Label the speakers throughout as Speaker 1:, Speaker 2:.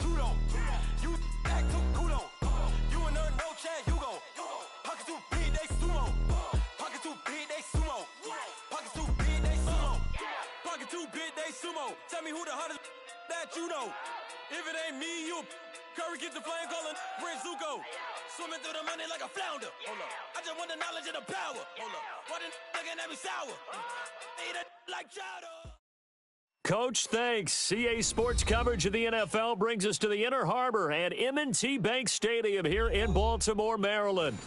Speaker 1: suit on. You act too cool on. You and her no chance, you gon' pockets too big, they sumo. Pockets too big, they sumo. Pockets too big, they sumo. Pockets too big, they sumo. Tell me who the hottest that you know. If it ain't me, you Curry get the flame calling Prince Zuko. Swimming through the money like a flounder. Hold up. I just want the knowledge and the power. Hold up. Why the looking at me sour? Eat it like chowder.
Speaker 2: Coach, thanks. CA Sports coverage of the NFL brings us to the Inner Harbor at M&T Bank Stadium here in Baltimore, Maryland.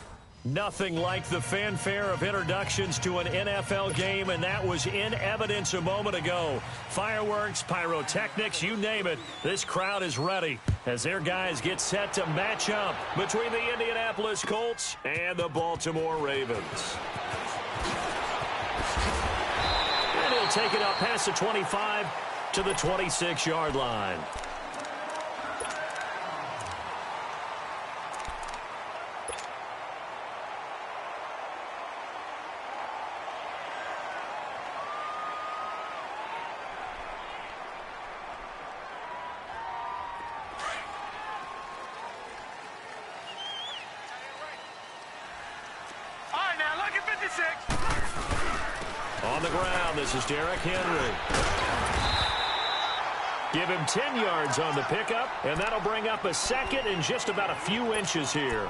Speaker 2: Nothing like the fanfare of introductions to an NFL game, and that was in evidence a moment ago. Fireworks, pyrotechnics, you name it. This crowd is ready as their guys get set to match up between the Indianapolis Colts and the Baltimore Ravens. And he'll take it up past the 25 to the 26-yard line. On the ground, this is Derrick Henry. Give him 10 yards on the pickup, and that'll bring up a second and just about a few inches here.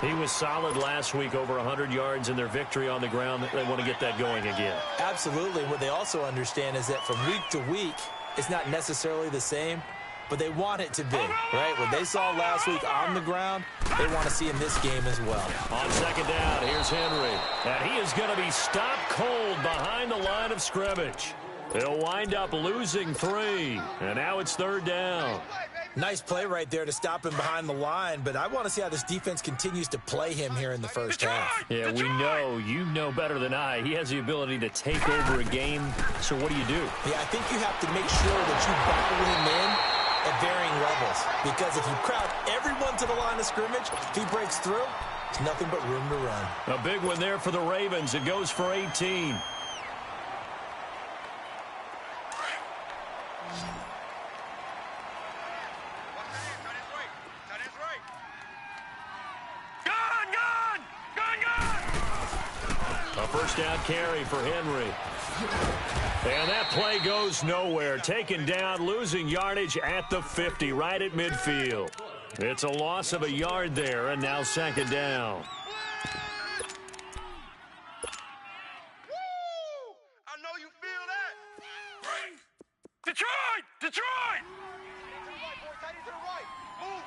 Speaker 2: He was solid last week, over 100 yards in their victory on the ground. They want to get that going again.
Speaker 3: Absolutely. What they also understand is that from week to week, it's not necessarily the same, but they want it to be, right? What they saw last week on the ground, they want to see in this game as well.
Speaker 2: On second down, here's Henry. And he is going to be stopped cold behind the line of scrimmage. They'll wind up losing 3. And now it's third down.
Speaker 3: Nice play right there to stop him behind the line, but I want to see how this defense continues to play him here in the first half.
Speaker 2: Yeah, we know. You know better than I. He has the ability to take over a game. So what do you do?
Speaker 3: Yeah, I think you have to make sure that you bottle him in at varying levels, because if you crowd everyone to the line of scrimmage, if he breaks through, there's nothing but room to run.
Speaker 2: A big one there for the Ravens. It goes for 18. A first down carry for Henry. And that play goes nowhere. Taken down, losing yardage at the 50, right at midfield. It's a loss of a yard there, and now second down.
Speaker 1: I know you feel that.
Speaker 4: Detroit! Detroit!
Speaker 1: Move.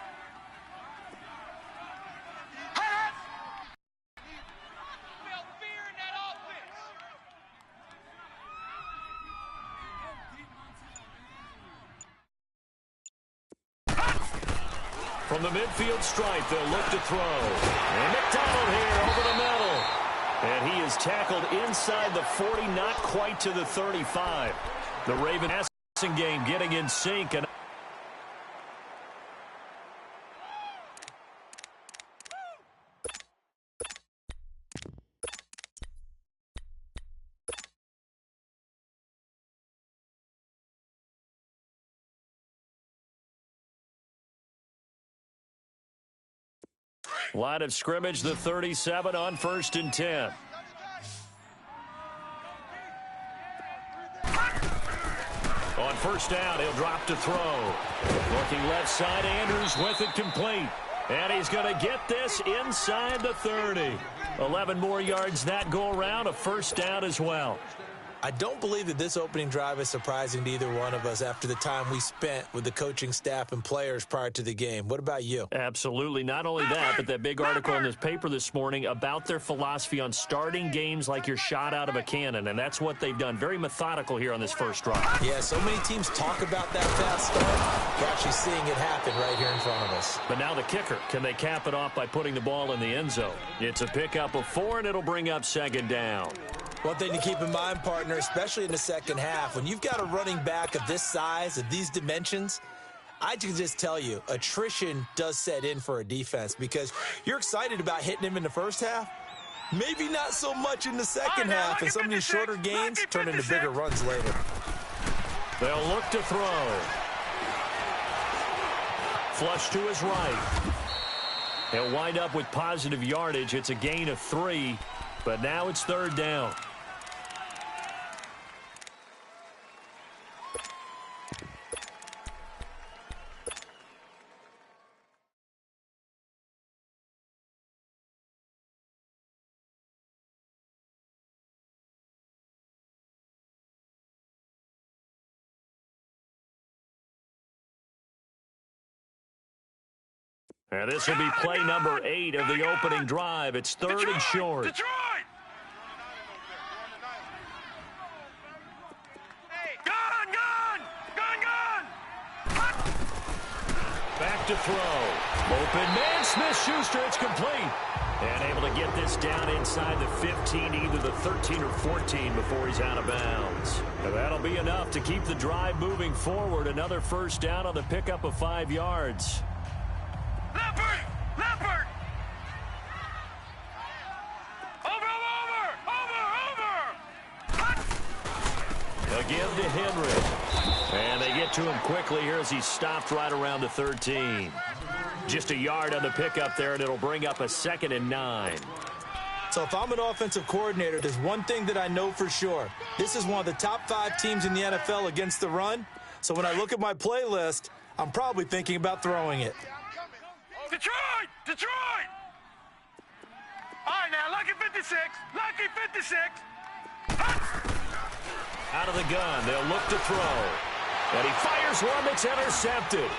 Speaker 2: From the midfield stripe, they'll look to throw. And McDonald here over the middle. And he is tackled inside the 40, not quite to the 35. The Raven passing game getting in sync. And line of scrimmage, the 37 on 1st and 10. On first down, he'll drop to throw. Looking left side, Andrews with it complete. And he's going to get this inside the 30. 11 more yards that go around, a first down as well.
Speaker 3: I don't believe that this opening drive is surprising to either one of us after the time we spent with the coaching staff and players prior to the game. What about you?
Speaker 2: Absolutely. Not only that, but that big article in this paper this morning about their philosophy on starting games like you're shot out of a cannon, and that's what they've done. Very methodical here on this first drive.
Speaker 3: Yeah, so many teams talk about that fast start. We're actually seeing it happen right here in front of us.
Speaker 2: But now the kicker. Can they cap it off by putting the ball in the end zone? It's a pickup of 4, and it'll bring up second down.
Speaker 3: One thing to keep in mind, partner, especially in the second half, when you've got a running back of this size, of these dimensions, I can just tell you, attrition does set in for a defense because you're excited about hitting him in the first half. Maybe not so much in the second half, and some of these shorter gains turn into bigger runs later.
Speaker 2: They'll look to throw. flush to his right. He'll wind up with positive yardage. It's a gain of 3, but now it's third down. And this will be play number 8 of the opening drive. It's third and short.
Speaker 4: Detroit! Gun!
Speaker 2: Back to throw. Open man, Smith-Schuster. It's complete. And able to get this down inside the 15, either the 13 or 14 before he's out of bounds. And that'll be enough to keep the drive moving forward. Another first down on the pickup of 5 yards.
Speaker 4: Leopard! Over!
Speaker 2: They'll give to Henry. And they get to him quickly here as he's stopped right around the 13. Just a yard on the pickup there, and it'll bring up a 2nd and 9.
Speaker 3: So if I'm an offensive coordinator, there's one thing that I know for sure. This is one of the top 5 teams in the NFL against the run. So when I look at my playlist, I'm probably thinking about throwing it.
Speaker 4: Detroit! All right, now, Lucky 56.
Speaker 2: Out of the gun, they'll look to throw. And he fires one that's intercepted.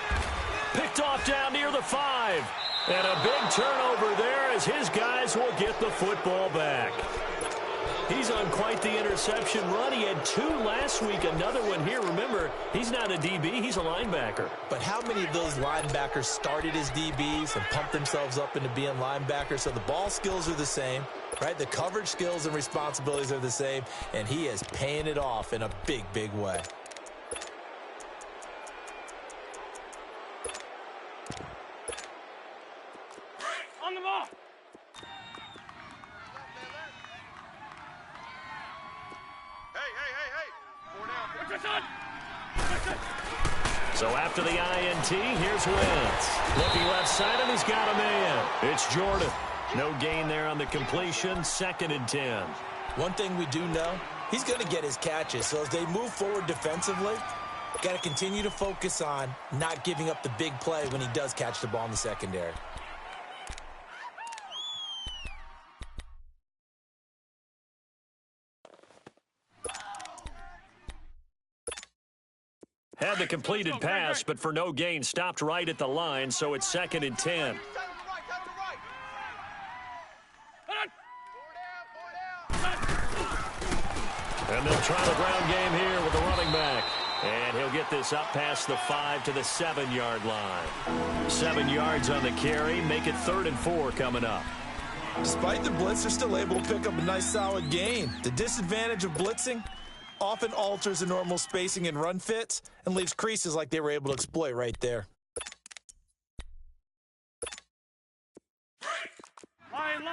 Speaker 2: Picked off down near the 5. And a big turnover there as his guys will get the football back. He's on quite the interception run. He had 2 last week, another one here. Remember, he's not a DB, he's a linebacker.
Speaker 3: But how many of those linebackers started as DBs and pumped themselves up into being linebackers? So the ball skills are the same, right? The coverage skills and responsibilities are the same, and he is paying it off in a big, big way.
Speaker 4: On the ball!
Speaker 2: So after the INT, here's Wentz. Looking left side, and he's got a man. It's Jordan. No gain there on the completion. 2nd and 10.
Speaker 3: One thing we do know, he's going to get his catches. So as they move forward defensively, got to continue to focus on not giving up the big play when he does catch the ball in the secondary.
Speaker 2: Had the completed pass, but for no gain, stopped right at the line, so it's 2nd and 10. And they'll try the ground game here with the running back. And he'll get this up past the 5 to the 7-yard line. 7 yards on the carry, make it 3rd and 4 coming up.
Speaker 3: Despite the blitz, they're still able to pick up a nice, solid gain. The disadvantage of blitzing often alters the normal spacing and run fits and leaves creases like they were able to exploit right there.
Speaker 4: Lion!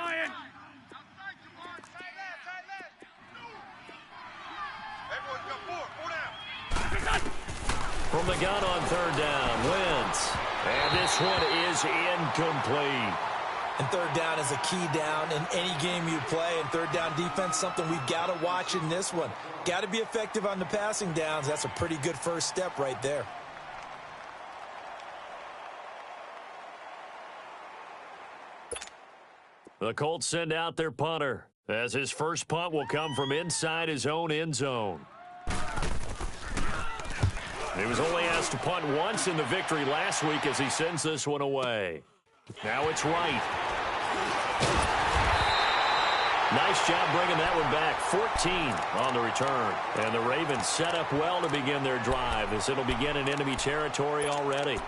Speaker 4: Everyone's got 4 down.
Speaker 2: From the gun on 3rd down, Wentz. And this one is incomplete.
Speaker 3: And 3rd down is a key down in any game you play. And 3rd down defense, something we've got to watch in this one. Got to be effective on the passing downs. That's a pretty good first step right there.
Speaker 2: The Colts send out their punter, as his first punt will come from inside his own end zone. He was only asked to punt once in the victory last week as he sends this one away. Now it's right. Nice job bringing that one back. 14 on the return. And the Ravens set up well to begin their drive as it'll begin in enemy territory already.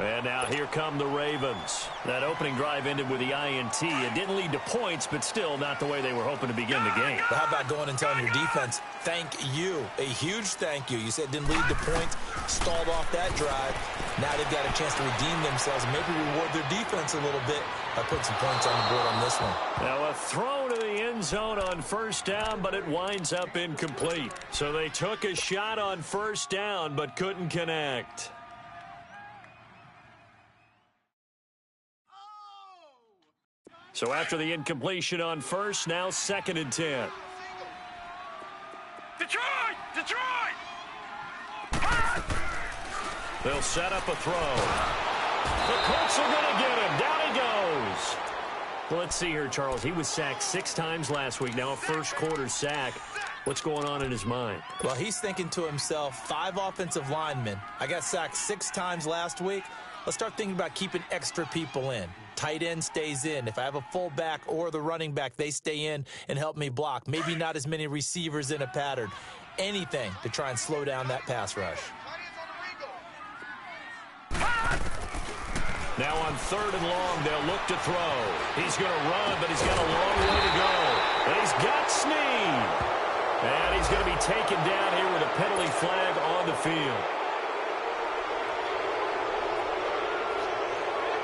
Speaker 2: And now here come the Ravens. That opening drive ended with the INT. It didn't lead to points, but still not the way they were hoping to begin the game.
Speaker 3: But how about going and telling your defense, thank you, a huge thank you. You said it didn't lead to points, stalled off that drive. Now they've got a chance to redeem themselves and maybe reward their defense a little bit by putting some points on the board on this one.
Speaker 2: Now a throw to the end zone on 1st down, but it winds up incomplete. So they took a shot on 1st down, but couldn't connect. So after the incompletion on first, now 2nd and 10.
Speaker 4: Detroit! Detroit!
Speaker 2: They'll set up a throw. The Colts are going to get him. Down he goes. Well, let's see here, Charles. He was sacked 6 times last week. Now a first-quarter sack. What's going on in his mind?
Speaker 3: Well, he's thinking to himself, 5 offensive linemen. I got sacked 6 times last week. Let's start thinking about keeping extra people in. Tight end stays in. If I have a fullback or the running back, they stay in and help me block. Maybe not as many receivers in a pattern. Anything to try and slow down that pass rush.
Speaker 2: Now on 3rd and long, they'll look to throw. He's going to run, but he's got a long way to go. And he's got Snead. And he's going to be taken down here with a penalty flag on the field.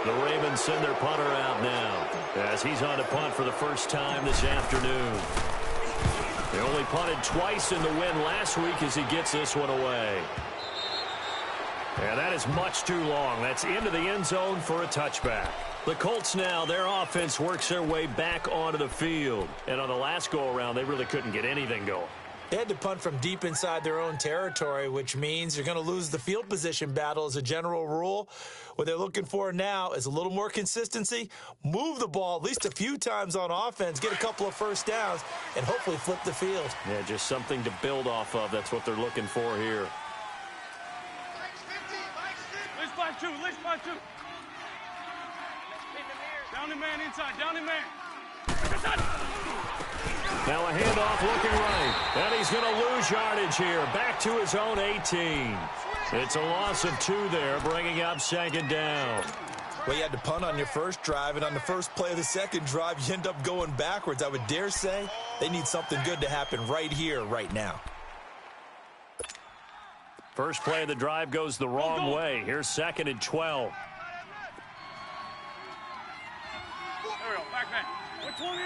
Speaker 2: The Ravens send their punter out now as he's on to punt for the first time this afternoon. They only punted twice in the win last week as he gets this one away. And that is much too long. That's into the end zone for a touchback. The Colts now, their offense works their way back onto the field. And on the last go-around, they really couldn't get anything going.
Speaker 3: They had to punt from deep inside their own territory, which means you're going to lose the field position battle as a general rule. What they're looking for now is a little more consistency, move the ball at least a few times on offense, get a couple of first downs, and hopefully flip the field.
Speaker 2: Yeah, just something to build off of. That's what they're looking for here.
Speaker 4: List by 2, list by 2. Down the man inside, down the man.
Speaker 2: Now a handoff looking right. And he's going to lose yardage here. Back to his own 18. It's a loss of 2 there, bringing up 2nd down.
Speaker 3: Well, you had to punt on your first drive, and on the first play of the second drive, you end up going backwards. I would dare say they need something good to happen right here, right now.
Speaker 2: First play of the drive goes the wrong way. Here's 2nd and 12.
Speaker 4: There we go, back man. 120!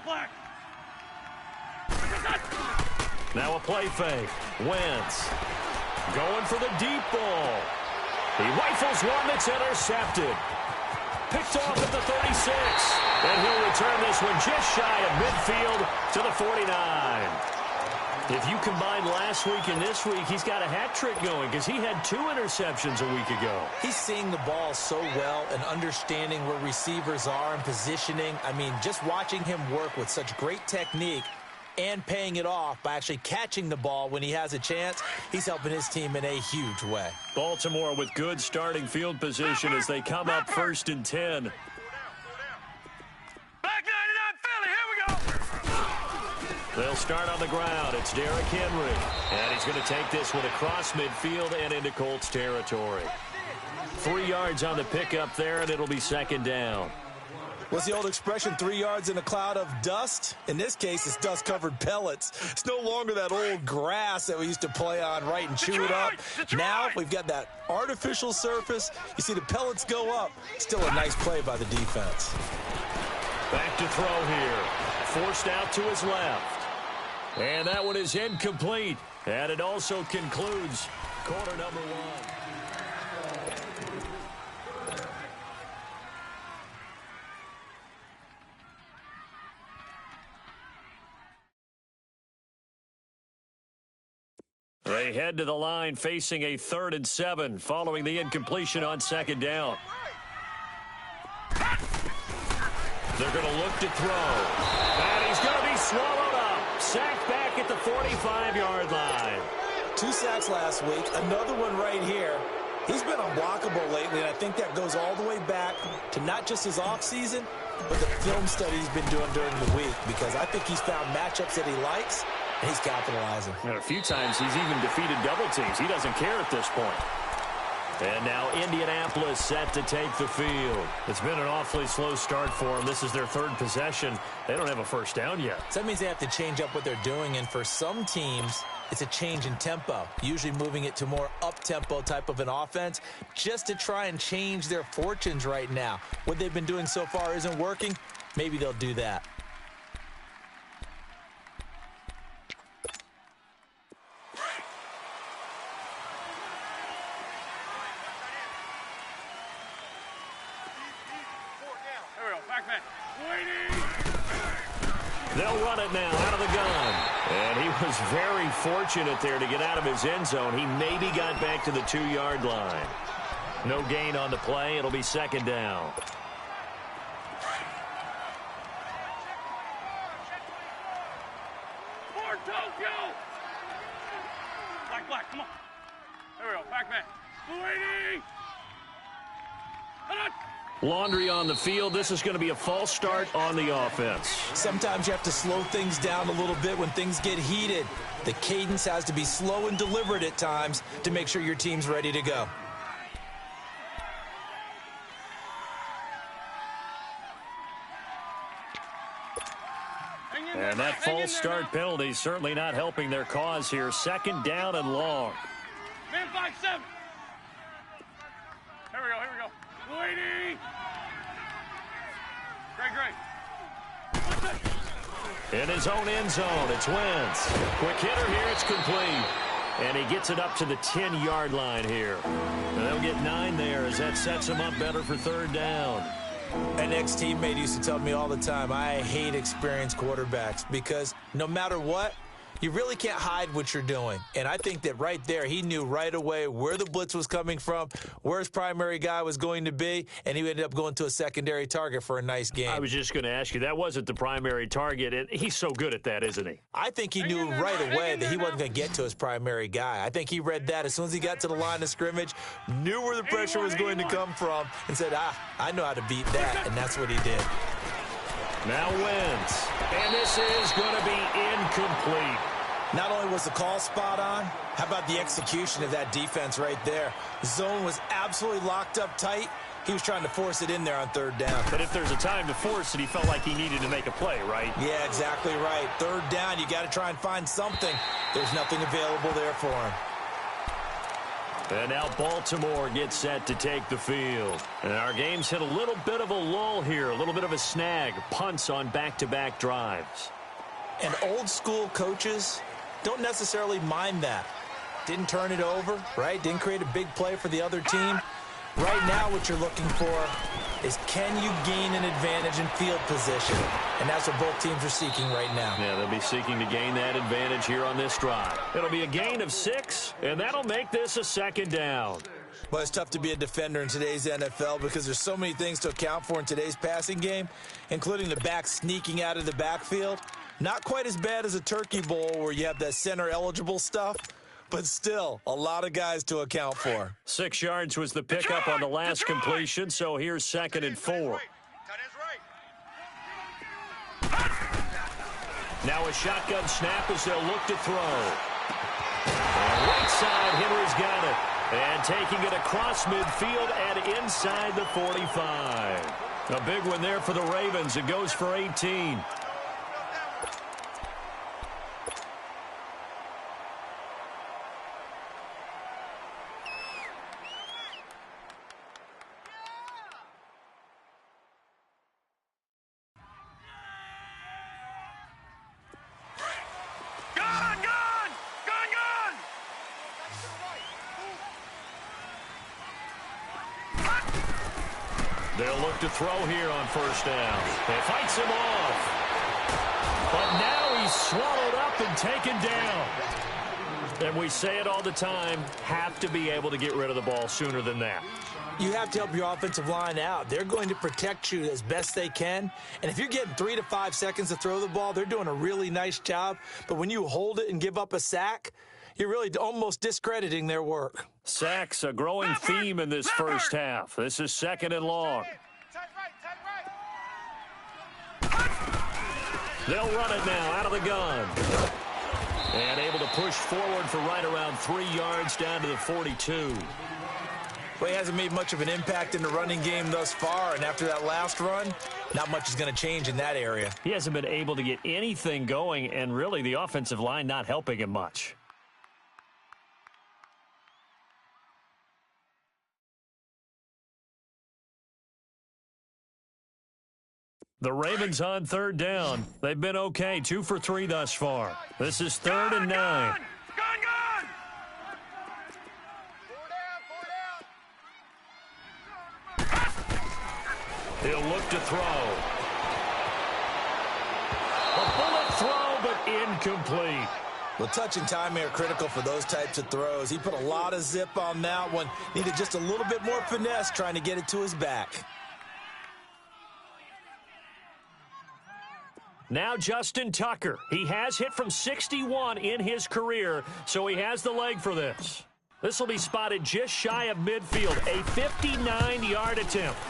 Speaker 4: Black.
Speaker 2: Now a play fake. Wentz going for the deep ball. He rifles one that's intercepted. Picked off at the 36. And he'll return this one just shy of midfield to the 49. If you combine last week and this week, he's got a hat trick going because he had 2 interceptions a week ago.
Speaker 3: He's seeing the ball so well and understanding where receivers are and positioning. I mean, just watching him work with such great technique and paying it off by actually catching the ball when he has a chance, he's helping his team in a huge way.
Speaker 2: Baltimore with good starting field position as they come up 1st and 10. They'll start on the ground. It's Derrick Henry. And he's going to take this one across midfield and into Colts territory. 3 yards on the pickup there, and it'll be 2nd down.
Speaker 3: What's the old expression, 3 yards in a cloud of dust? In this case, it's dust-covered pellets. It's no longer that old grass that we used to play on, right, and chew it up. Now we've got that artificial surface. You see the pellets go up. Still a nice play by the defense.
Speaker 2: Back to throw here. Forced out to his left. And that one is incomplete. And it also concludes quarter number 1. They head to the line facing a 3rd and 7 following the incompletion on 2nd down. They're going to look to throw. And he's going to be swallowed up. Sacked back at the 45-yard line.
Speaker 3: 2 sacks last week. Another one right here. He's been unblockable lately, and I think that goes all the way back to not just his offseason, but the film study he's been doing during the week, because I think he's found matchups that he likes, and he's capitalizing.
Speaker 2: And a few times he's even defeated double teams. He doesn't care at this point. And now Indianapolis set to take the field. It's been an awfully slow start for them. This is their 3rd possession. They don't have a first down yet.
Speaker 3: So that means they have to change up what they're doing, and for some teams, it's a change in tempo, usually moving it to more up-tempo type of an offense just to try and change their fortunes right now. What they've been doing so far isn't working. Maybe they'll do that.
Speaker 4: Back man. man. Waiting.
Speaker 2: They'll run it now out of the gun. And he was very fortunate there to get out of his end zone. He maybe got back to the 2-yard line. No gain on the play. It'll be second down.
Speaker 4: For Tokyo. Black, come on. There we go. Back man. Waiting. Hold on.
Speaker 2: Laundry on the field. This is going to be a false start on the offense.
Speaker 3: Sometimes you have to slow things down a little bit when things get heated. The cadence has to be slow and deliberate at times to make sure your team's ready to go.
Speaker 2: And that false start penalty is certainly not helping their cause here. Second down and long.
Speaker 4: Man 5-7. Here we go. Waiting. Great.
Speaker 2: In his own end zone, it's Wentz. Quick hitter here, it's complete. And he gets it up to the 10-yard line here. And they'll get 9 there as that sets him up better for third down.
Speaker 3: An ex-teammate used to tell me all the time, I hate experienced quarterbacks because no matter what, you really can't hide what you're doing. And I think that right there, he knew right away where the blitz was coming from, where his primary guy was going to be, and he ended up going to a secondary target for a nice game.
Speaker 2: I was just going to ask you, that wasn't the primary target. And he's so good at that, isn't he?
Speaker 3: I think he knew right away that he wasn't going to get to his primary guy. I think he read that as soon as he got to the line of scrimmage, knew where the pressure was going to come from, and said, I know how to beat that, and that's what he did.
Speaker 2: Now Wentz. And this is going to be incomplete.
Speaker 3: Not only was the call spot on, how about the execution of that defense right there? The zone was absolutely locked up tight. He was trying to force it in there on third down.
Speaker 2: But if there's a time to force it, he felt like he needed to make a play, right?
Speaker 3: Yeah, exactly right. Third down, you got to try and find something. There's nothing available there for him.
Speaker 2: And now Baltimore gets set to take the field. And our game's hit a little bit of a lull here, a little bit of a snag. Punts on back-to-back drives.
Speaker 3: And old school coaches don't necessarily mind that. Didn't turn it over, right? Didn't create a big play for the other team. Right now what you're looking for is can you gain an advantage in field position? And that's what both teams are seeking right now.
Speaker 2: Yeah, they'll be seeking to gain that advantage here on this drive. It'll be a gain of 6, and that'll make this a second down.
Speaker 3: Well, it's tough to be a defender in today's NFL because there's so many things to account for in today's passing game, including the back sneaking out of the backfield. Not quite as bad as a turkey bowl where you have that center-eligible stuff, but still a lot of guys to account for.
Speaker 2: 6 yards was the pickup on the last completion, so here's 2nd and 4. Now a shotgun snap as they'll look to throw. And right side, Henry's got it. And taking it across midfield and inside the 45. A big one there for the Ravens. It goes for 18. They'll look to throw here on first down. It fights him off. But now he's swallowed up and taken down. And we say it all the time, have to be able to get rid of the ball sooner than that.
Speaker 3: You have to help your offensive line out. They're going to protect you as best they can. And if you're getting 3 to 5 seconds to throw the ball, they're doing a really nice job. But when you hold it and give up a sack, you're really almost discrediting their work.
Speaker 2: Sacks, a growing theme in this first half. This is 2nd and long. They'll run it now out of the gun. And able to push forward for right around 3 yards down to the 42.
Speaker 3: Well, he hasn't made much of an impact in the running game thus far, and after that last run, not much is going to change in that area.
Speaker 2: He hasn't been able to get anything going, and really the offensive line not helping him much. The Ravens on third down. They've been okay, 2 for 3 thus far. This is 3rd and 9. He'll look to throw.
Speaker 3: Well, touch and timing are critical for those types of throws. He put a lot of zip on that one. Needed just a little bit more finesse trying to get it to his back.
Speaker 2: Now Justin Tucker. He has hit from 61 in his career, so he has the leg for this. This will be spotted just shy of midfield, a 59-yard attempt.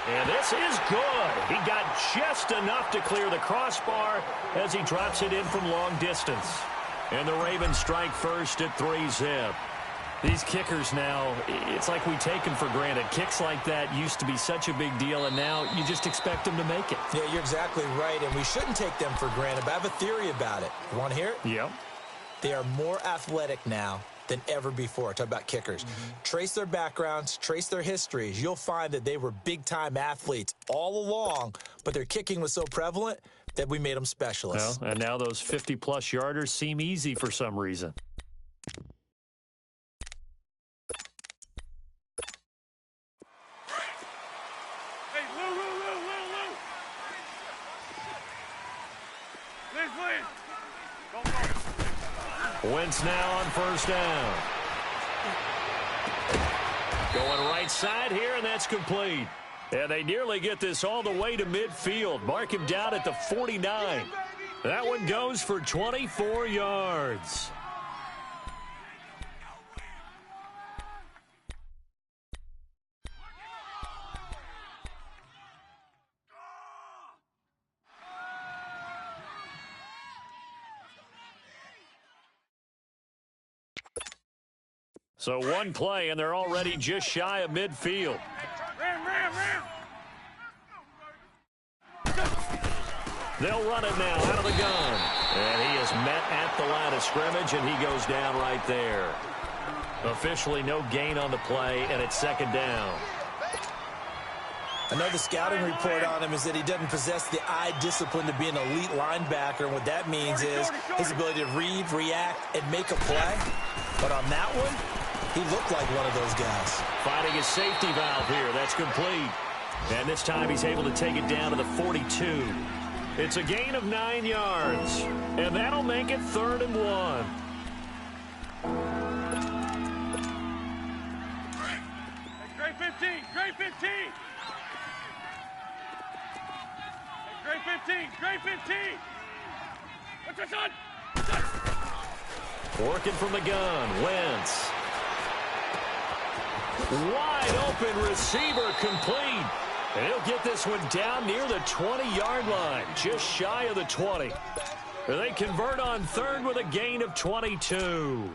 Speaker 2: And this is good. He got just enough to clear the crossbar as he drops it in from long distance. And the Ravens strike first at 3-zip. These kickers now, it's like we take them for granted. Kicks like that used to be such a big deal, and now you just expect them to make it.
Speaker 3: Yeah, you're exactly right, and we shouldn't take them for granted, but I have a theory about it. You want to hear it?
Speaker 2: Yep.
Speaker 3: They are more athletic now than ever before. Talk about kickers. Trace their backgrounds, trace their histories. You'll find that they were big-time athletes all along, but their kicking was so prevalent that we made them specialists.
Speaker 2: Well, and now those 50-plus yarders seem easy for some reason.
Speaker 4: Hey, Lou. Liz. Go.
Speaker 2: Wentz now on first down. Going right side here, and that's complete. And they nearly get this all the way to midfield. Mark him down at the 49. That one goes for 24 yards. So one play, and they're already just shy of midfield.
Speaker 4: Ram.
Speaker 2: They'll run it now out of the gun. And he is met at the line of scrimmage, and he goes down right there. Officially no gain on the play, and it's second down.
Speaker 3: I know the scouting report on him is that he doesn't possess the eye discipline to be an elite linebacker, and what that means is his ability to read, react, and make a play. But on that one, he looked like one of those guys.
Speaker 2: Finding his safety valve here. That's complete. And this time he's able to take it down to the 42. It's a gain of 9 yards. And that'll make it 3rd and 1.
Speaker 4: Great 15. Great 15. What's your son?
Speaker 2: Working from the gun. Wentz. Wide open receiver complete. And he'll get this one down near the 20-yard line, just shy of the 20. They convert on 3rd with a gain of 22.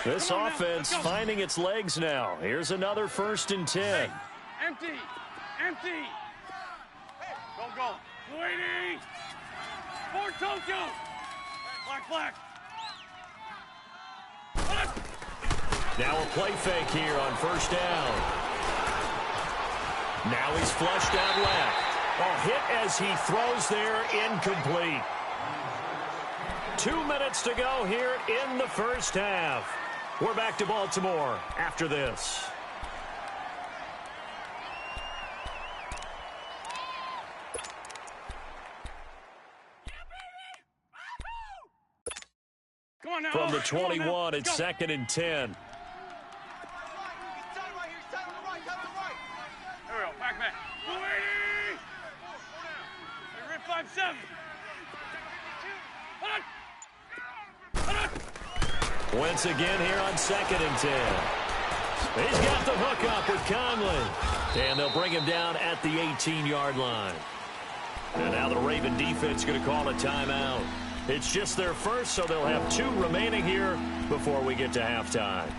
Speaker 2: This offense finding its legs now. Here's another 1st and 10.
Speaker 4: Empty. Go. 280. For Tokyo. Black.
Speaker 2: Now a play fake here on first down. Now he's flushed out left. A hit as he throws there, incomplete. 2 minutes to go here in the first half. We're back to Baltimore after this. From the 21, it's 2nd and 10.
Speaker 4: There we go. Back. 280. Rip 5-7.
Speaker 2: Wentz again here on 2nd and 10. He's got the hook up with Conley. And they'll bring him down at the 18-yard line. And now the Raven defense going to call a timeout. It's just their first, so they'll have 2 remaining here before we get to halftime.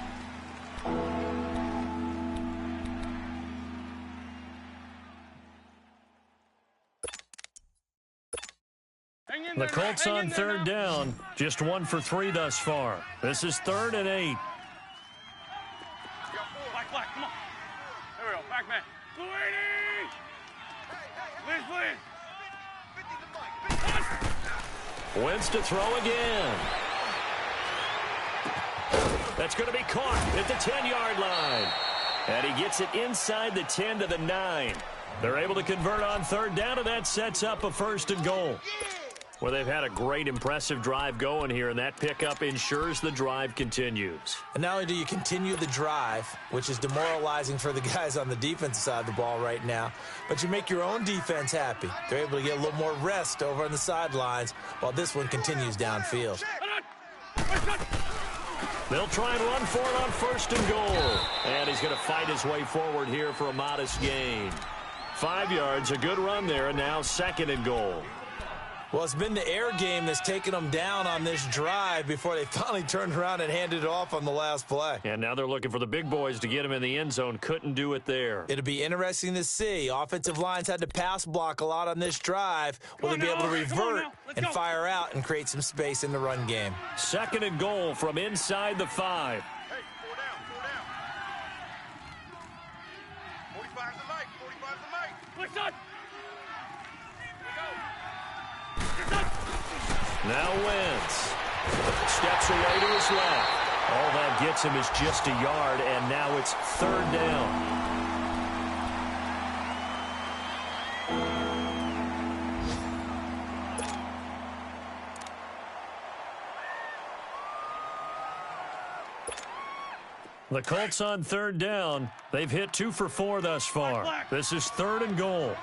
Speaker 2: The Colts on 3rd down, just 1 for 3 thus far. This is 3rd and 8.
Speaker 4: Black, come on. There we go. Back man. 280. Liz.
Speaker 2: Wentz to throw again. That's going to be caught at the 10-yard line. And he gets it inside the 10 to the 9. They're able to convert on third down, and that sets up a 1st and goal. Well, they've had a great, impressive drive going here, and that pickup ensures the drive continues.
Speaker 3: And not only do you continue the drive, which is demoralizing for the guys on the defensive side of the ball right now, but you make your own defense happy. They're able to get a little more rest over on the sidelines while this one continues downfield.
Speaker 2: They'll try and run for it on 1st and goal. And he's going to fight his way forward here for a modest gain. 5 yards, a good run there, and now 2nd and goal.
Speaker 3: Well, it's been the air game that's taken them down on this drive before they finally turned around and handed it off on the last play.
Speaker 2: And now they're looking for the big boys to get him in the end zone. Couldn't do it there.
Speaker 3: It'll be interesting to see. Offensive lines had to pass block a lot on this drive. Will they be able to revert and fire out and create some space in the run game?
Speaker 2: 2nd and goal from inside the 5.
Speaker 4: Hey, 4 down, 4 down. 45's the mic, 45's the mic. Push on.
Speaker 2: Now Wentz steps away to his left. All that gets him is just a yard, and now it's 3rd down. The Colts on 3rd down. They've hit 2 for 4 thus far. This is 3rd and goal.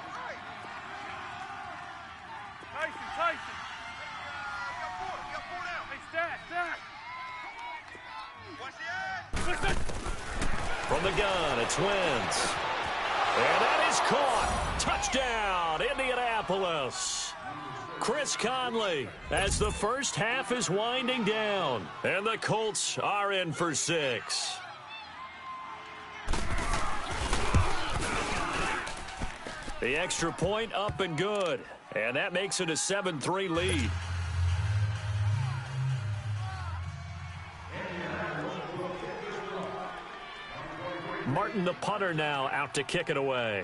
Speaker 2: From the gun, it's Wentz. And that is caught. Touchdown, Indianapolis. Chris Conley as the first half is winding down. And the Colts are in for 6. The extra point up and good. And that makes it a 7-3 lead. Martin, the punter, now out to kick it away.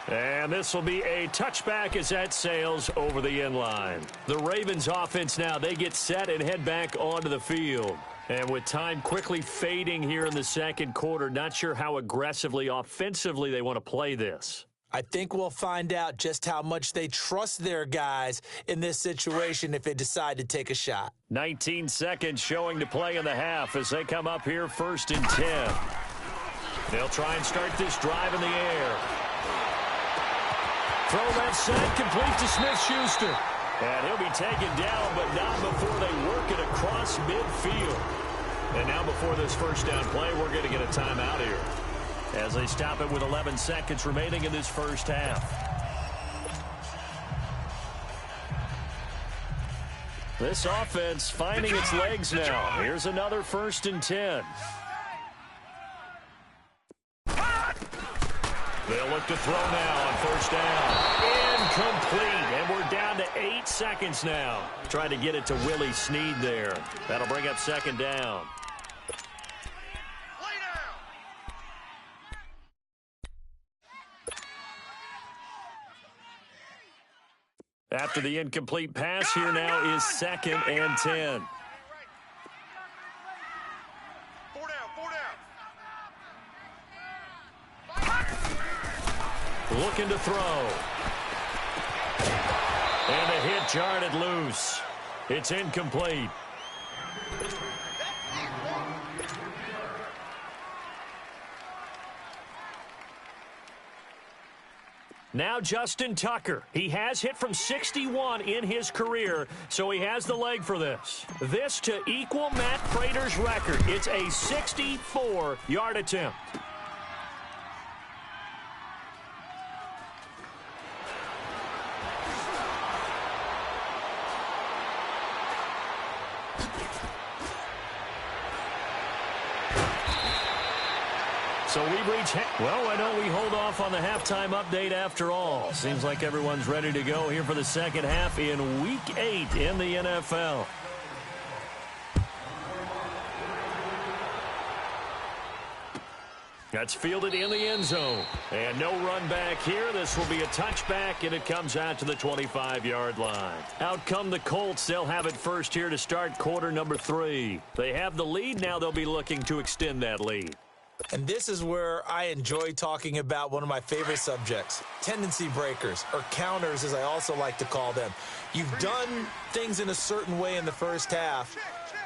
Speaker 2: And this will be a touchback as that sails over the end line. The Ravens offense now, they get set and head back onto the field. And with time quickly fading here in the 2nd quarter, not sure how aggressively, offensively they want to play this.
Speaker 3: I think we'll find out just how much they trust their guys in this situation if they decide to take a shot.
Speaker 2: 19 seconds showing to play in the half as they come up here 1st and 10. They'll try and start this drive in the air. Throw left side, complete to Smith-Schuster. And he'll be taken down, but not before they work it across midfield. And now before this 1st down play, we're going to get a timeout here, as they stop it with 11 seconds remaining in this 1st half. This offense finding its legs now. Here's another 1st and 10. They'll look to throw now on 1st down. Incomplete, and we're down to 8 seconds now. Trying to get it to Willie Snead there. That'll bring up 2nd down. After the incomplete pass, here now is 2nd and 10.
Speaker 4: 4 down, 4 down.
Speaker 2: Looking to throw. And a hit jarred it loose. It's incomplete. Now Justin Tucker. He has hit from 61 in his career, so he has the leg for this. This to equal Matt Prater's record. It's a 64-yard attempt. So we've reached, well, why don't we hold off on the halftime update after all? Seems like everyone's ready to go here for the 2nd half in Week 8 in the NFL. That's fielded in the end zone. And no run back here. This will be a touchback, and it comes out to the 25-yard line. Out come the Colts. They'll have it first here to start quarter number 3. They have the lead. Now they'll be looking to extend that lead.
Speaker 3: And this is where I enjoy talking about one of my favorite subjects, tendency breakers, or counters as I also like to call them. You've done things in a certain way in the first half,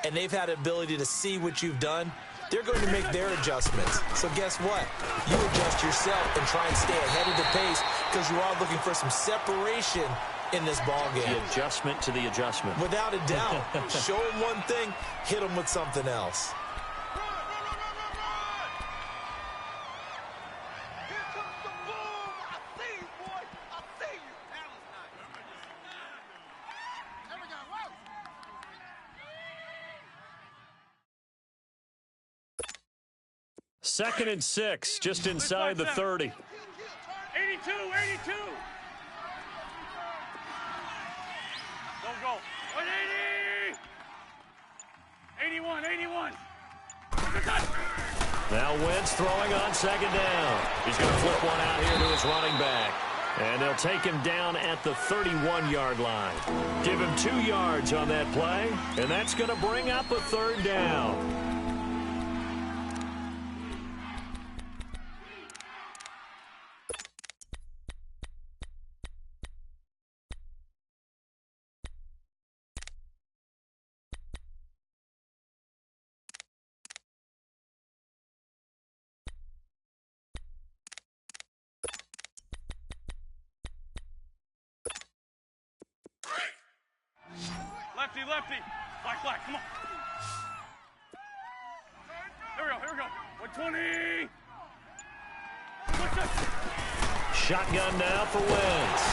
Speaker 3: and they've had the ability to see what you've done. They're going to make their adjustments. So guess what? You adjust yourself and try and stay ahead of the pace because you are looking for some separation in this ball game.
Speaker 2: The adjustment to the adjustment.
Speaker 3: Without a doubt. Show them one thing, hit them with something else.
Speaker 2: Second and 6, just inside the 30.
Speaker 4: 82, 82. Go. 180. 81, 81.
Speaker 2: Now Wentz throwing on second down. He's going to flip one out here to his running back. And they'll take him down at the 31-yard line. Give him 2 yards on that play, and that's going to bring up a third down.
Speaker 4: Lefty. Black, come on. Here we go. 120.
Speaker 2: Shotgun now for Wentz.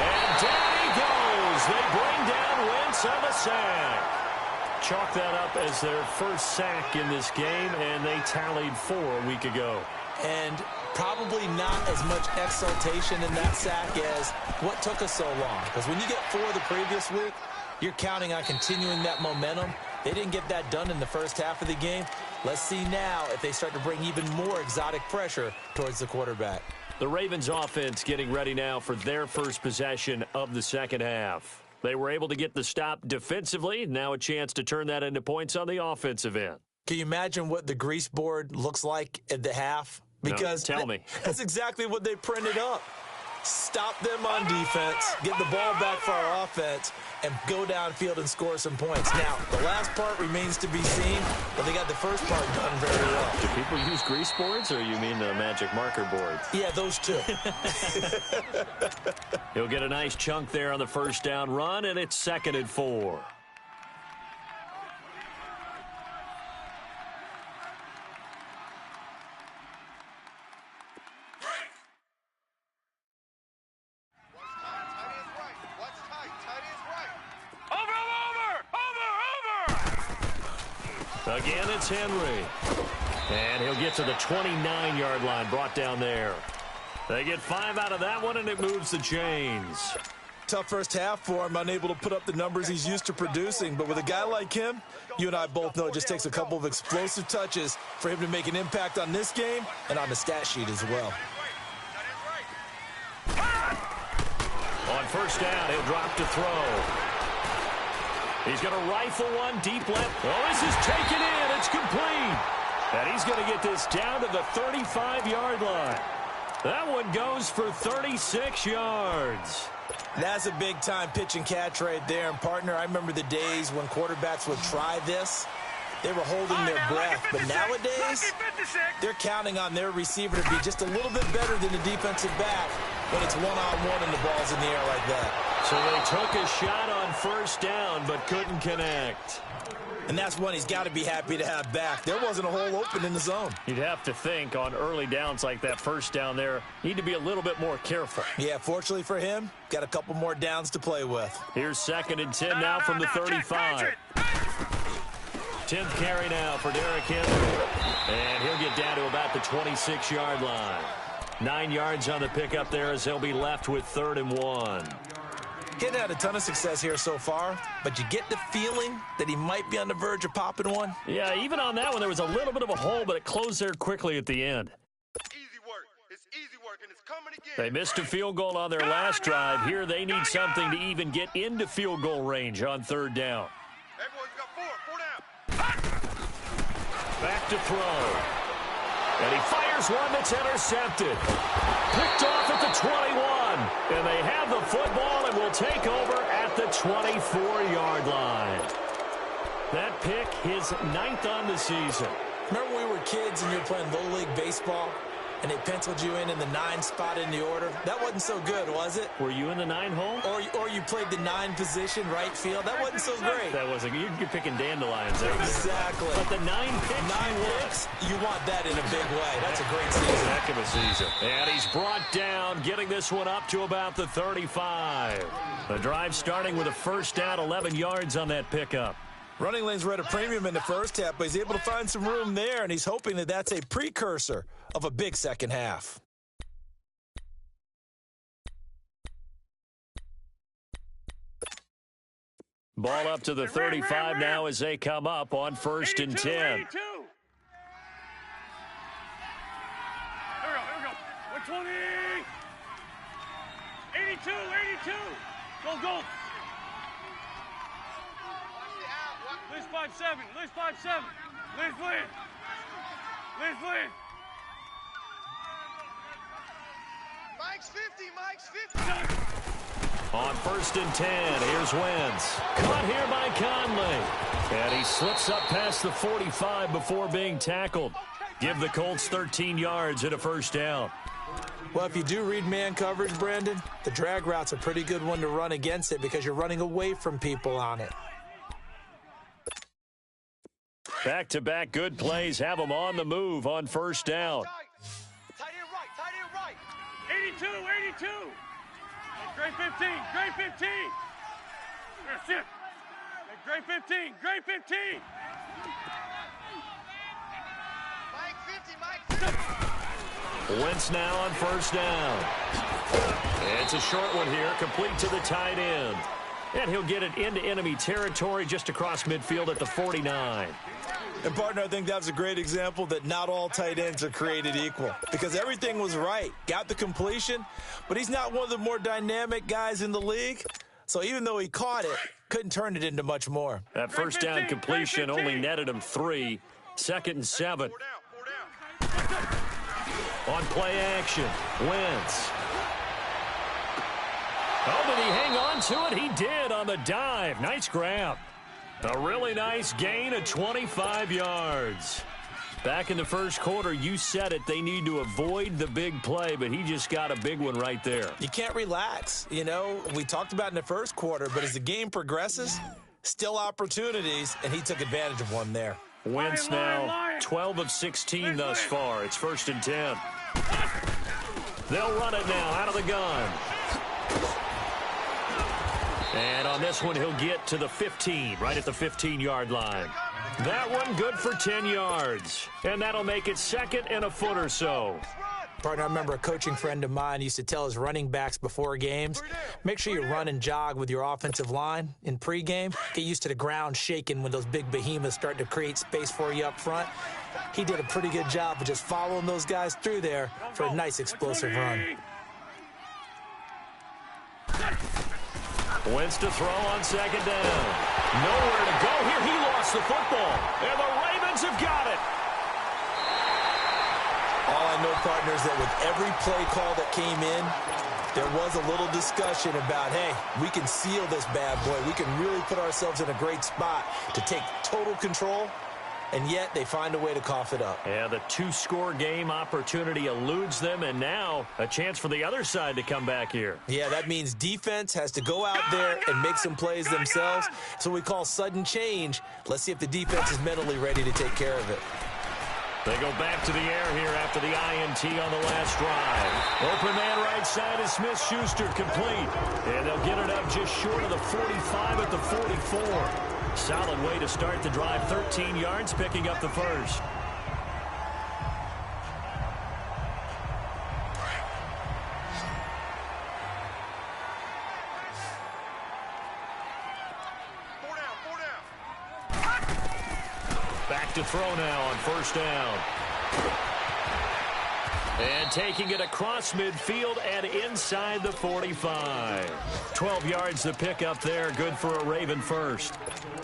Speaker 2: And down he goes. They bring down Wentz on the sack. Chalk that up as their first sack in this game, and they tallied 4 a week ago.
Speaker 3: And probably not as much exultation in that sack as what took us so long. Because when you get 4 the previous week, you're counting on continuing that momentum. They didn't get that done in the first half of the game. Let's see now if they start to bring even more exotic pressure towards the quarterback.
Speaker 2: The Ravens offense getting ready now for their first possession of the second half. They were able to get the stop defensively. Now a chance to turn that into points on the offensive end.
Speaker 3: Can you imagine what the grease board looks like at the half? Because
Speaker 2: no, tell me.
Speaker 3: That's exactly what they printed up. Stop them on defense, get the ball back for our offense, and go downfield and score some points. Now, the last part remains to be seen, but they got the first part done very well.
Speaker 2: Do people use grease boards, or you mean the magic marker boards?
Speaker 3: Yeah, those two.
Speaker 2: He'll get a nice chunk there on the first down run, and it's 2nd and 4. Again, it's Henry. And he'll get to the 29-yard line, brought down there. They get 5 out of that one, and it moves the chains.
Speaker 3: Tough first half for him, unable to put up the numbers he's used to producing. But with a guy like him, you and I both know it just takes a couple of explosive touches for him to make an impact on this game and on the stat sheet as well.
Speaker 2: On first down, he'll drop to throw. He's going to rifle one deep left. Oh, this is taken in. It's complete. And he's going to get this down to the 35-yard line. That one goes for 36 yards.
Speaker 3: That's a big-time pitch and catch right there. And, partner, I remember the days when quarterbacks would try this. They were holding their breath. But nowadays, they're counting on their receiver to be just a little bit better than the defensive back when it's one-on-one and the ball's in the air like that.
Speaker 2: So they took a shot on first down but couldn't connect.
Speaker 3: And that's one he's got to be happy to have back. There wasn't a hole open in the zone.
Speaker 2: You'd have to think on early downs like that first down there, need to be a little bit more careful.
Speaker 3: Yeah, fortunately for him, got a couple more downs to play with.
Speaker 2: Here's 2nd and 10 now from the 35. 10th carry now for Derrick Henry. And he'll get down to about the 26-yard line. 9 yards on the pickup there as they'll be left with 3rd and 1.
Speaker 3: He hadn't had a ton of success here so far, but you get the feeling that he might be on the verge of popping one.
Speaker 2: Yeah, even on that one, there was a little bit of a hole, but it closed there quickly at the end.
Speaker 1: Easy work. It's easy work, and it's coming again.
Speaker 2: They missed a field goal on their last drive. Here they need something to even get into field goal range on third down.
Speaker 1: Everyone's got four down.
Speaker 2: Back to throw. And he fires one that's intercepted. Picked off at the 21. And they have the football and will take over at the 24-yard line. That pick, his 9th on the season.
Speaker 3: Remember when we were kids and you were playing Little League Baseball and they penciled you in the 9 spot in the order? That wasn't so good, was it?
Speaker 2: Were you in the 9 hole?
Speaker 3: Or you played the 9 position, right field? That wasn't so great.
Speaker 2: That wasn't. You're picking dandelions there.
Speaker 3: Exactly.
Speaker 2: But the 9 picks.
Speaker 3: 9 picks, you want that in a big way. That's a great season.
Speaker 2: Heck of a season. And he's brought down, getting this one up to about the 35. The drive starting with a first down, 11 yards on that pickup.
Speaker 3: Running lanes were at a premium in the first half, but he's able to find some room there, and he's hoping that that's a precursor of a big second half.
Speaker 2: Ball up to the 35 now as they come up on first and 10.
Speaker 4: 82. Here we go. 120. 82. Go. Liz 5-7. Liz Lynn.
Speaker 1: Mike's 50.
Speaker 2: On first and 10, here's Wentz. Caught here by Conley. And he slips up past the 45 before being tackled. Give the Colts 13 yards and a first down.
Speaker 3: Well, if you do read man coverage, Brandon, the drag route's a pretty good one to run against it because you're running away from people on it.
Speaker 2: Back-to-back good plays have them on the move on first down.
Speaker 1: Tight end right.
Speaker 4: 82. Great 15. That's it. Great 15.
Speaker 1: Mike 50.
Speaker 2: Wentz now on first down. It's a short one here, complete to the tight end. And he'll get it into enemy territory just across midfield at the 49.
Speaker 3: And, partner, I think that was a great example that not all tight ends are created equal because everything was right. Got the completion, but he's not one of the more dynamic guys in the league. So even though he caught it, couldn't turn it into much more.
Speaker 2: That first down completion only netted him 3. 2nd and 7.
Speaker 1: 4 down.
Speaker 2: On play action, Wentz. Oh, did he hang on to it? He did on the dive. Nice grab. A really nice gain of 25 yards. Back in the first quarter, you said it, they need to avoid the big play, but he just got a big one right there.
Speaker 3: You can't relax. You know, we talked about in the first quarter, but as the game progresses, still opportunities, and he took advantage of one there.
Speaker 2: Wentz now 12 of 16 thus far. It's first and 10. They'll run it now out of the gun. And on this one, he'll get to the 15, right at the 15-yard line. That one good for 10 yards. And that'll make it 2nd and a foot or so.
Speaker 3: Partner, I remember a coaching friend of mine used to tell his running backs before games, make sure you run and jog with your offensive line in pregame. Get used to the ground shaking when those big behemoths start to create space for you up front. He did a pretty good job of just following those guys through there for a nice explosive run.
Speaker 2: Wentz to throw on 2nd down. Nowhere to go here. He lost the football. And the Ravens have got it.
Speaker 3: All I know, partners, that with every play call that came in, there was a little discussion about, hey, we can seal this bad boy. We can really put ourselves in a great spot to take total control, and yet they find a way to cough it up.
Speaker 2: Yeah, the 2-score game opportunity eludes them, and now a chance for the other side to come back here.
Speaker 3: Yeah, that means defense has to go out there and make some plays themselves. So we call sudden change. Let's see if the defense is mentally ready to take care of it.
Speaker 2: They go back to the air here after the INT on the last drive. Open man right side is Smith-Schuster, complete. And they'll get it up just short of the 45 at the 44. Solid way to start the drive, 13 yards, picking up the first. Back to throw now on first down. And taking it across midfield and inside the 45. 12 yards to pick up there. Good for a Raven first.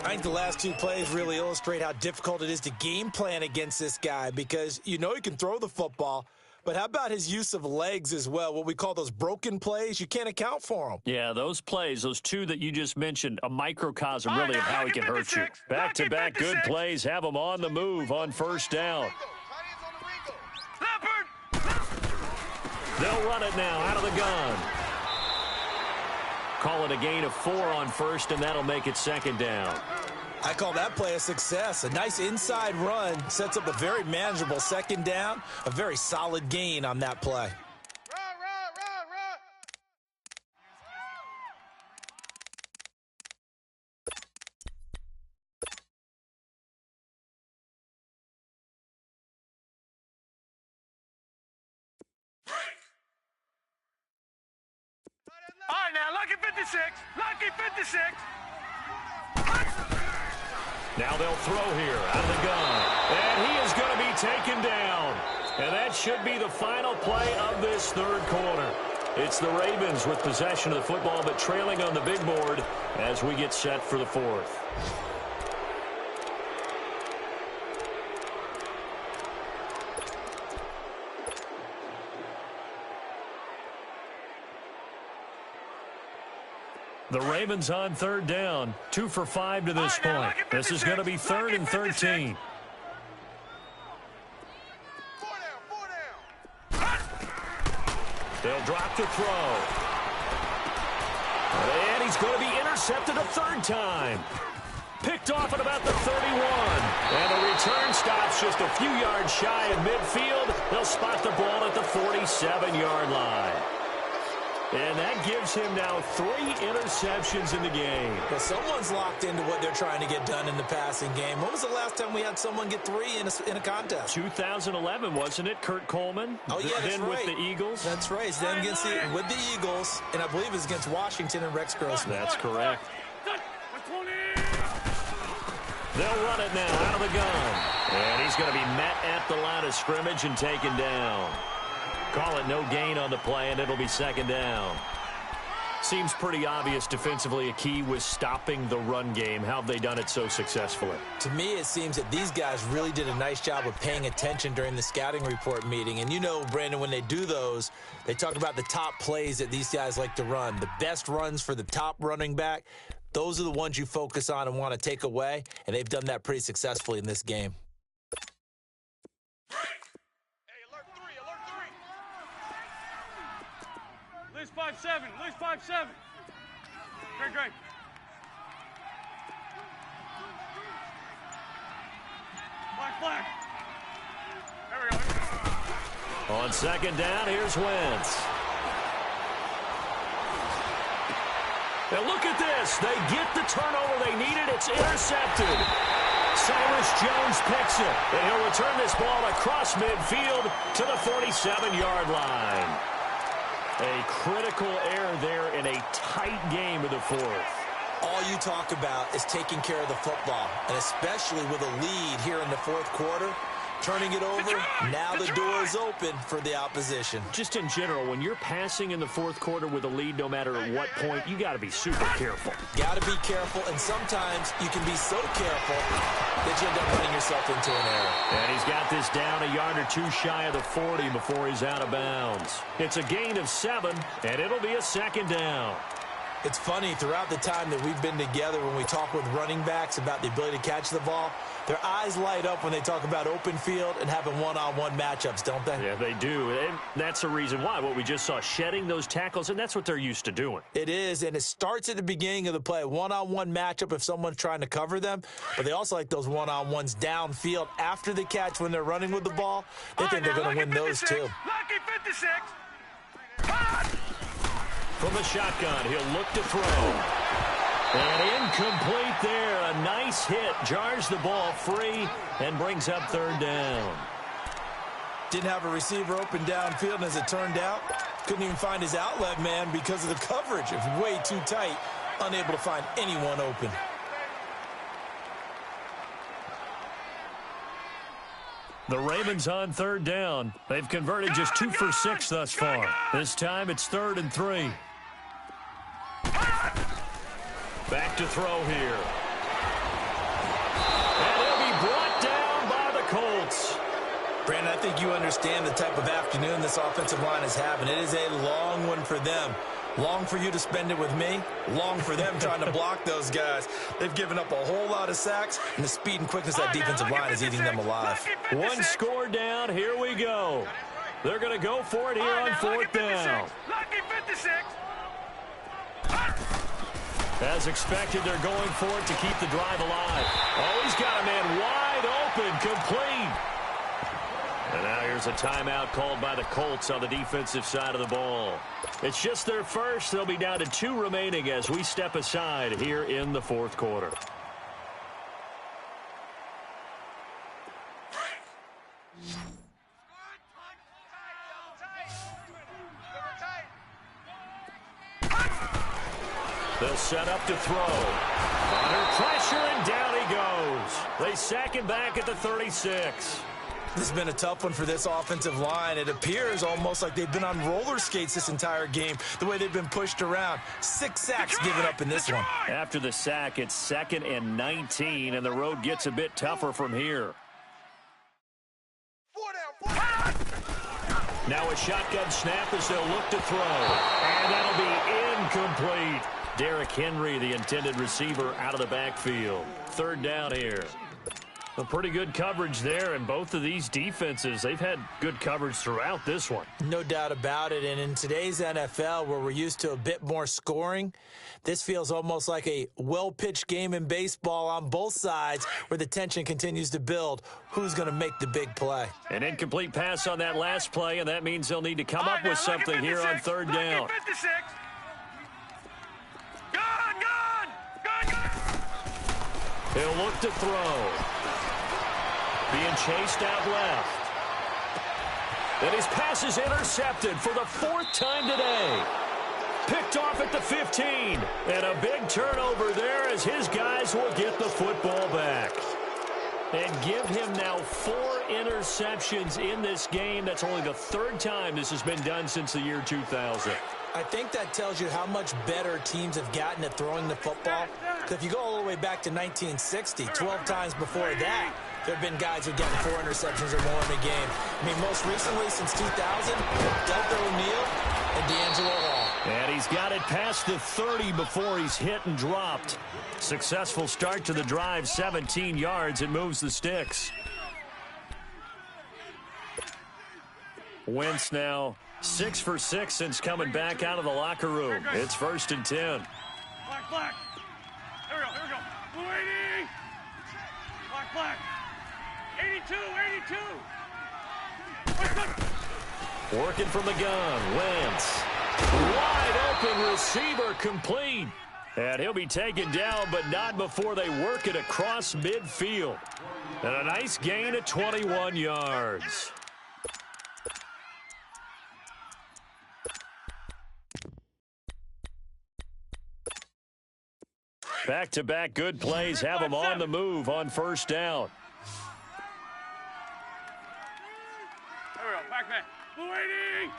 Speaker 3: I think the last two plays really illustrate how difficult it is to game plan against this guy because you know he can throw the football, but how about his use of legs as well? What we call those broken plays, you can't account for them.
Speaker 2: Yeah, those plays, those two that you just mentioned, a microcosm really of how he can hurt you. Back-to-back good plays have him on the move on first down. They'll run it now out of the gun. Call it a gain of 4 on first, and that'll make it second down.
Speaker 3: I call that play a success. A nice inside run sets up a very manageable second down, a very solid gain on that play.
Speaker 4: All right, now, lucky 56. Lucky 56.
Speaker 2: Now they'll throw here out of the gun. And he is going to be taken down. And that should be the final play of this third quarter. It's the Ravens with possession of the football, but trailing on the big board as we get set for the fourth. The Ravens on third down, 2 for 5 to this point. This is going to be 3rd and 13. They'll drop the throw. And he's going to be intercepted a third time. Picked off at about the 31. And the return stops just a few yards shy of midfield. They'll spot the ball at the 47-yard line. And that gives him now 3 interceptions in the game.
Speaker 3: Well, someone's locked into what they're trying to get done in the passing game. When was the last time we had someone get 3 in a contest?
Speaker 2: 2011, wasn't it? Kurt Coleman?
Speaker 3: Oh, yeah, that's
Speaker 2: then
Speaker 3: right.
Speaker 2: with the Eagles?
Speaker 3: That's right. It's then with the Eagles, and I believe it's against Washington and Rex Grossman.
Speaker 2: That's correct. They'll run it now out of the gun. And he's going to be met at the line of scrimmage and taken down. Call it no gain on the play, and it'll be second down. Seems pretty obvious defensively a key was stopping the run game. How have they done it so successfully?
Speaker 3: To me, it seems that these guys really did a nice job of paying attention during the scouting report meeting. And you know, Brandon, when they do those, they talk about the top plays that these guys like to run. The best runs for the top running back, those are the ones you focus on and want to take away. And they've done that pretty successfully in this game.
Speaker 4: Lose 5-7. Lose 5-7. Great. Flag. There we go.
Speaker 2: On second down, here's Wentz. Now look at this. They get the turnover they needed. It's intercepted. Cyrus Jones picks it. And he'll return this ball across midfield to the 47-yard line. A critical error there in a tight game of the fourth.
Speaker 3: All you talk about is taking care of the football, and especially with a lead here in the fourth quarter, turning it over, now the door is open for the opposition.
Speaker 2: Just in general, when you're passing in the fourth quarter with a lead, no matter at what point, you got to be super careful.
Speaker 3: Got to be careful, and sometimes you can be so careful that you end up running yourself into an error.
Speaker 2: And he's got this down a yard or 2 shy of the 40 before he's out of bounds. It's a gain of 7, and it'll be a second down.
Speaker 3: It's funny, throughout the time that we've been together, when we talk with running backs about the ability to catch the ball, their eyes light up when they talk about open field and having one-on-one matchups, don't they?
Speaker 2: Yeah, they do. And that's the reason why. What we just saw, shedding those tackles, and that's what they're used to doing.
Speaker 3: It is, and it starts at the beginning of the play. One-on-one matchup if someone's trying to cover them, but they also like those one-on-ones downfield after the catch when they're running with the ball. They think they're going to win those too.
Speaker 4: Lucky 56.
Speaker 2: From the shotgun, he'll look to throw. And incomplete there. A nice hit. Jars the ball free and brings up third down.
Speaker 3: Didn't have a receiver open downfield, and as it turned out, couldn't even find his outlet man because of the coverage. It was way too tight, unable to find anyone open.
Speaker 2: The Ravens on third down. They've converted just 2 for 6 thus far. This time it's 3rd and 3. Back to throw here. And he'll be brought down by the Colts.
Speaker 3: Brandon, I think you understand the type of afternoon this offensive line is having. It is a long one for them. Long for you to spend it with me. Long for them trying to block those guys. They've given up a whole lot of sacks, and the speed and quickness of that defensive line is eating them alive.
Speaker 2: One score down. Here we go. They're going to go for it here on 4th down. As expected, they're going for it to keep the drive alive. Oh, he's got a man wide open, complete. And now here's a timeout called by the Colts on the defensive side of the ball. It's just their first. They'll be down to 2 remaining as we step aside here in the 4th quarter. They'll set up to throw. Under pressure, and down he goes. They sack him back at the 36.
Speaker 3: This has been a tough one for this offensive line. It appears almost like they've been on roller skates this entire game, the way they've been pushed around. 6 sacks given up in this one.
Speaker 2: After the sack, it's 2nd and 19, and the road gets a bit tougher from here. Now a shotgun snap as they'll look to throw. And that'll be incomplete. Derrick Henry, the intended receiver, out of the backfield. 3rd down here. A pretty good coverage there, and both of these defenses, they've had good coverage throughout this one.
Speaker 3: No doubt about it, and in today's NFL, where we're used to a bit more scoring, this feels almost like a well-pitched game in baseball on both sides where the tension continues to build. Who's going to make the big play?
Speaker 2: An incomplete pass on that last play, and that means they'll need to come up with something here on 3rd down. He'll look to throw. Being chased out left. And his pass is intercepted for the 4th time today. Picked off at the 15. And a big turnover there as his guys will get the football back. And give him now 4 interceptions in this game. That's only the 3rd time this has been done since the year 2000.
Speaker 3: I think that tells you how much better teams have gotten at throwing the football. Because if you go all the way back to 1960, 12 times before that, there have been guys who've gotten 4 interceptions or more in a game. I mean, most recently, since 2000, Delta O'Neal and D'Angelo Hall.
Speaker 2: And he's got it past the 30 before he's hit and dropped. Successful start to the drive, 17 yards. It moves the sticks. Wentz now 6 for 6 since coming back out of the locker room. It's 1st and 10.
Speaker 4: Black. Here we go. Blue 80. Black. 82.
Speaker 2: Working from the gun. Wentz. Wide open receiver, complete. And he'll be taken down, but not before they work it across midfield. And a nice gain of 21 yards. Back-to-back good plays have them on the move on 1st down.
Speaker 4: There we go. Back man. Blue 80.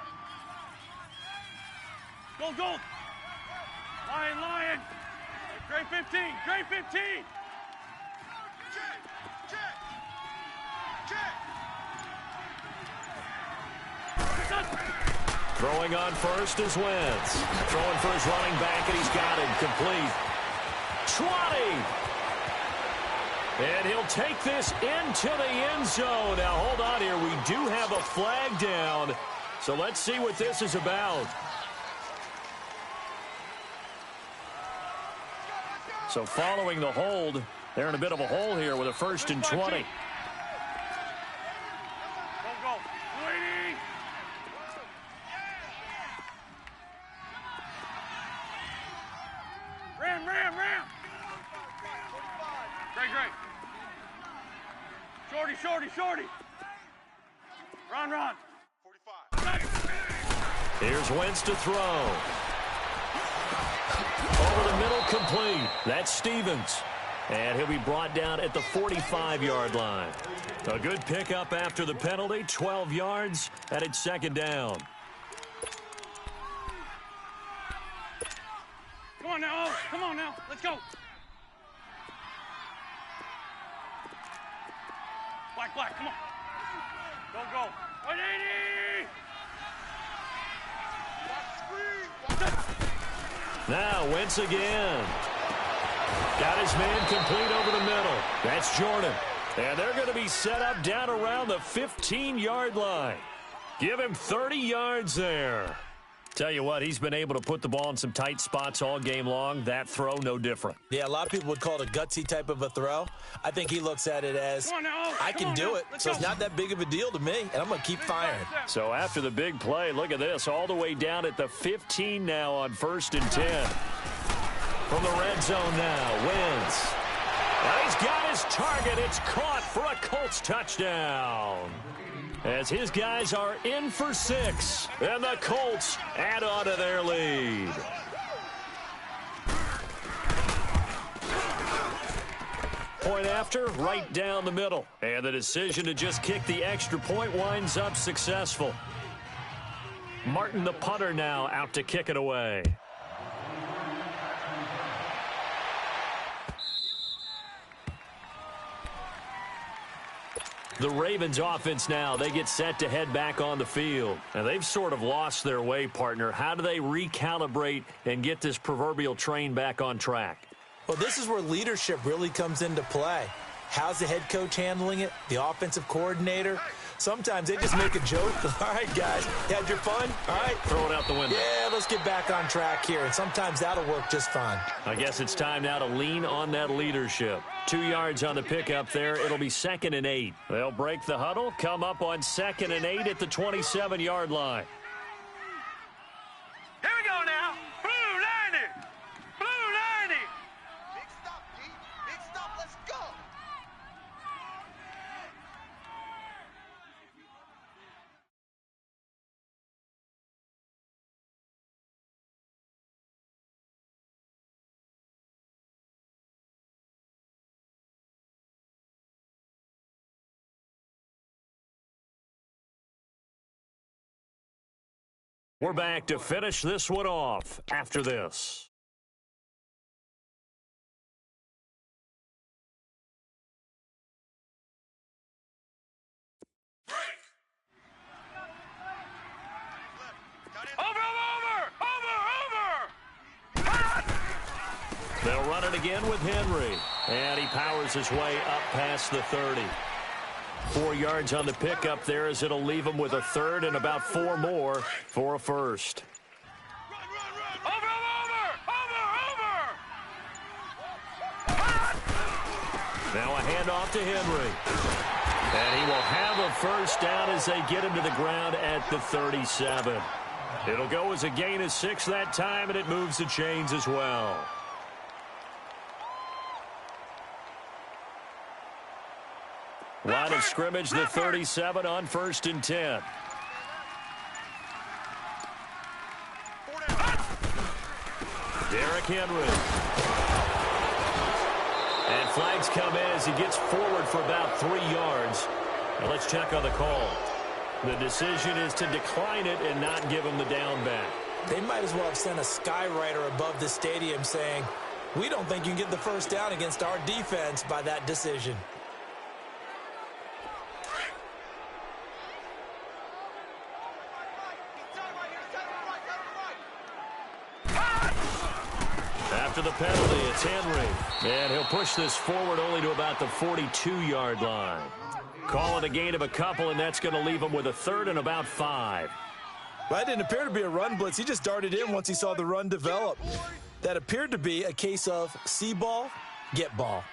Speaker 4: Gold. Lion. Gray 15.
Speaker 2: Throwing on first is Wentz. Throwing for his running back, and he's got him complete. 20. And he'll take this into the end zone. Now, hold on here. We do have a flag down. So let's see what this is about. So following the hold, they're in a bit of a hole here with a 1st and 20.
Speaker 4: Go. Blue 80. Ram. Great. Shorty. Run. 45.
Speaker 2: Here's Wentz to throw. Over the middle, complete. That's Stevens. And he'll be brought down at the 45-yard line. A good pickup after the penalty, 12 yards, and it's second down.
Speaker 4: Come on now, come on now, let's go. Black, come on. Go. 180!
Speaker 2: Now, Wentz again. Got his man complete over the middle. That's Jordan. And they're going to be set up down around the 15-yard line. Give him 30 yards there. Tell you what, he's been able to put the ball in some tight spots all game long. That throw, no different.
Speaker 3: Yeah, a lot of people would call it a gutsy type of a throw. I think he looks at it as, I can do it, so it's not that big of a deal to me, and I'm going to keep firing.
Speaker 2: So after the big play, look at this, all the way down at the 15 now on 1st and 10. From the red zone now, Wentz. Now he's got his target. It's caught for a Colts touchdown. As his guys are in for 6, and the Colts add on to their lead. Point after, right down the middle. And the decision to just kick the extra point winds up successful. Martin, the punter, now out to kick it away. The Ravens offense now, they get set to head back on the field. Now, they've sort of lost their way, partner. How do they recalibrate and get this proverbial train back on track?
Speaker 3: Well, this is where leadership really comes into play. How's the head coach handling it? The offensive coordinator? Sometimes they just make a joke. All right, guys, you had your fun? All right.
Speaker 2: Throw it out the window.
Speaker 3: Yeah, let's get back on track here. And sometimes that'll work just fine.
Speaker 2: I guess it's time now to lean on that leadership. 2 yards on the pickup there. It'll be 2nd and 8. They'll break the huddle, come up on 2nd and 8 at the 27-yard line.
Speaker 4: Here we go now. Blue 90. Blue 90.
Speaker 1: Big stop, D. Big stop. Let's go.
Speaker 2: We're back to finish this one off after this.
Speaker 4: Over!
Speaker 2: They'll run it again with Henry. And he powers his way up past the 30. 4 yards on the pickup there as it'll leave him with a 3rd and about 4 more for a 1st. Now a handoff to Henry. And he will have a 1st down as they get him to the ground at the 37. It'll go as a gain of 6 that time, and it moves the chains as well. Line of scrimmage, the 37 on 1st and 10. Derrick Henry. And flags come in as he gets forward for about 3 yards. Now let's check on the call. The decision is to decline it and not give him the down back.
Speaker 3: They might as well have sent a skywriter above the stadium saying, we don't think you can get the 1st down against our defense by that decision.
Speaker 2: After the penalty, it's Henry. And he'll push this forward only to about the 42-yard line. Call it a gain of a couple, and that's going to leave him with a 3rd and about 5.
Speaker 3: Well, that didn't appear to be a run blitz. He just darted in once he saw the run develop. That appeared to be a case of see ball, get ball.